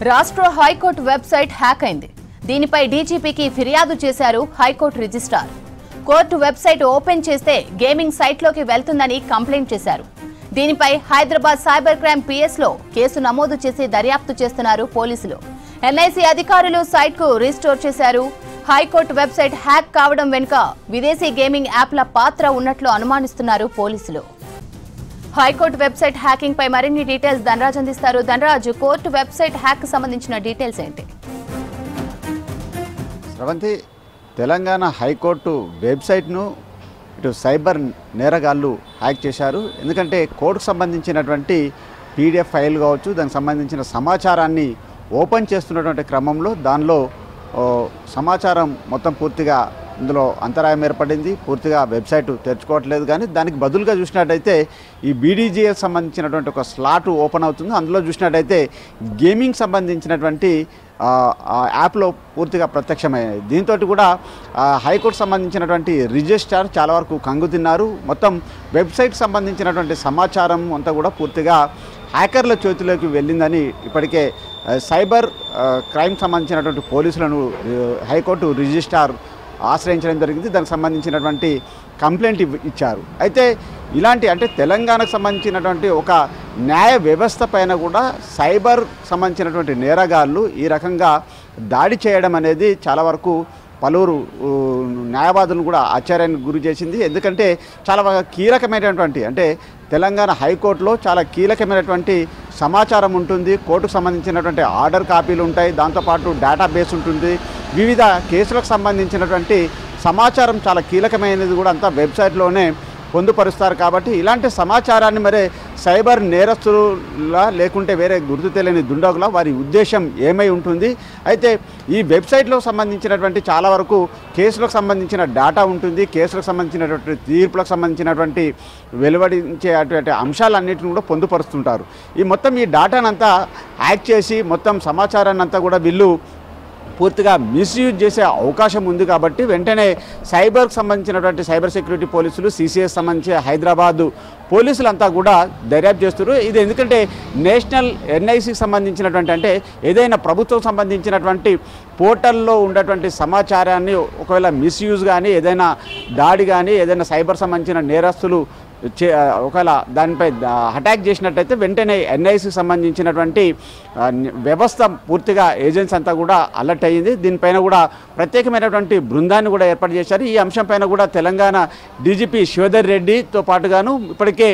రాష్ట్ర high court website hack అయింది. దీనిపై డీజీపీకి ఫిర్యాదు చేశారు high court registrar. Court website open చేస్తే గేమింగ్ సైట్లోకి వెళ్తుందని కంప్లైంట్ చేశారు. దీనిపై హైదరాబాద్ సైబర్ క్రైమ్ పిఎస్లో కేసు నమోదు చేసి దర్యాప్తు చేస్తున్నారు పోలీసులు. ఎన్ఐసి అధికారులు సైట్కు రీస్టోర్ చేశారు. హైకోర్టు వెబ్సైట్ హ్యాక్ కావడం వెనుక విదేశీ గేమింగ్ యాప్ల పాత్ర ఉన్నట్లు అనుమానిస్తున్నారు పోలీసులు. హైకోర్టు వెబ్సైట్ హ్యాకింగ్ పై మరిన్ని డీటెయిల్స్ ధనరాజ్ అందిస్తారు. ధనరాజ్, కోర్టు వెబ్సైట్ హ్యాక్ సంబంధించిన డీటెయిల్స్ ఏంటి? స్రవంతి, తెలంగాణ హైకోర్టు వెబ్సైట్ను ఇటు సైబర్ నేరగాళ్ళు హ్యాక్ చేశారు. ఎందుకంటే కోర్టుకు సంబంధించినటువంటి పీడిఎఫ్ ఫైల్ కావచ్చు, దానికి సంబంధించిన సమాచారాన్ని ఓపెన్ చేస్తున్నటువంటి క్రమంలో దానిలో సమాచారం మొత్తం పూర్తిగా ఇందులో అంతరాయం ఏర్పడింది. పూర్తిగా వెబ్సైట్ తెరుచుకోవట్లేదు. కానీ దానికి బదులుగా చూసినట్టయితే ఈ బీడీజీఎల్ సంబంధించినటువంటి ఒక స్లాట్ ఓపెన్ అవుతుంది. అందులో చూసినట్టయితే గేమింగ్ సంబంధించినటువంటి యాప్లో పూర్తిగా ప్రత్యక్షమయ్యాయి. దీంతో కూడా హైకోర్టు సంబంధించినటువంటి రిజిస్ట్రార్ చాలా వరకు కంగు తిన్నారు. మొత్తం వెబ్సైట్ సంబంధించినటువంటి సమాచారం అంతా కూడా పూర్తిగా హ్యాకర్ల చేతిలోకి వెళ్ళిందని ఇప్పటికే సైబర్ క్రైమ్ సంబంధించినటువంటి పోలీసులను హైకోర్టు రిజిస్ట్రార్ ఆశ్రయించడం జరిగింది. దానికి సంబంధించినటువంటి కంప్లైంట్ ఇచ్చారు. అయితే ఇలాంటి అంటే తెలంగాణకు సంబంధించినటువంటి ఒక న్యాయ వ్యవస్థ పైన కూడా సైబర్ సంబంధించినటువంటి నేరగాళ్ళు ఈ రకంగా దాడి చేయడం అనేది చాలా వరకు పలువురు న్యాయవాదులను కూడా ఆశ్చర్యానికి గురి చేసింది. ఎందుకంటే చాలా కీలకమైనటువంటి అంటే తెలంగాణ హైకోర్టులో చాలా కీలకమైనటువంటి సమాచారం ఉంటుంది. కోర్టుకు సంబంధించినటువంటి ఆర్డర్ కాపీలు ఉంటాయి. దాంతోపాటు డేటాబేస్ ఉంటుంది. వివిధ కేసులకు సంబంధించినటువంటి సమాచారం చాలా కీలకమైనది కూడా అంతా వెబ్సైట్లోనే పొందుపరుస్తారు. కాబట్టి ఇలాంటి సమాచారాన్ని మరి సైబర్ నేరస్తులా లేకుంటే వేరే గుర్తు తెలియని దుండగుల వారి ఉద్దేశం ఏమై ఉంటుంది? అయితే ఈ వెబ్సైట్లో సంబంధించినటువంటి చాలా వరకు కేసులకు సంబంధించిన డేటా ఉంటుంది. కేసులకు సంబంధించినటువంటి తీర్పులకు సంబంధించినటువంటి వెలువడించేటువంటి అంశాలన్నింటిని కూడా పొందుపరుస్తుంటారు. ఈ డేటానంతా హ్యాక్ చేసి మొత్తం సమాచారాన్ని అంతా కూడా వీళ్ళు పూర్తిగా మిస్యూజ్ చేసే అవకాశం ఉంది. కాబట్టి వెంటనే సైబర్కి సంబంధించినటువంటి సైబర్ సెక్యూరిటీ పోలీసులు, సిసిఎస్ సంబంధించి హైదరాబాద్ పోలీసులంతా కూడా దర్యాప్తు చేస్తున్నారు. ఇది ఎందుకంటే నేషనల్ ఎన్ఐసికి సంబంధించినటువంటి అంటే ఏదైనా ప్రభుత్వం సంబంధించినటువంటి పోర్టల్లో ఉన్నటువంటి సమాచారాన్ని ఒకవేళ మిస్యూజ్ కానీ ఏదైనా దాడి కానీ ఏదైనా సైబర్ సంబంధించిన నేరస్తులు ఒకవేళ దానిపై అటాక్ చేసినట్టయితే వెంటనే ఎన్ఐసికి సంబంధించినటువంటి వ్యవస్థ పూర్తిగా ఏజెన్సీ అంతా కూడా అలర్ట్ అయ్యింది. దీనిపైన కూడా ప్రత్యేకమైనటువంటి బృందాన్ని కూడా ఏర్పాటు చేశారు. ఈ అంశంపైన కూడా తెలంగాణ డీజీపీ శివధర్ రెడ్డితో పాటుగాను ఇప్పటికే